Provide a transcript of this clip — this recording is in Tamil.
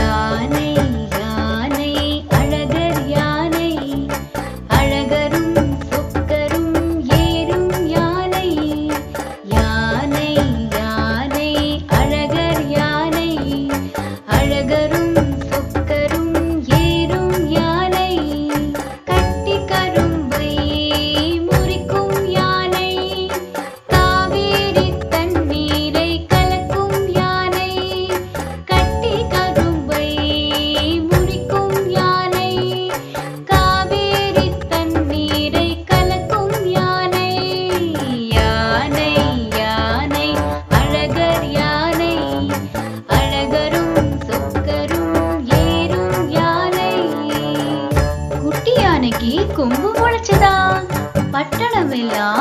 யானை யானை அழகர் யானை அழகரும் சொக்கரும் ஏறும் யானை யானை யானை அழகர் யானை அழகரும் சொக்கரும் ஏறும் யானை கட்டி கரும்பை முறிக்கும் யானை காவேரி தண்ணீரை கலக்கும் யானை கட்டி கரும்பை முறிக்கும் யானை காவேரி தண்ணீரை கலக்கும் யானை யானை யானை அழகர் யானை அழகரும் சொக்கரும் ஏறும் யானை குட்டி யானைக்கு கொம்பு முளைச்சதா பட்டணமெல்லாம்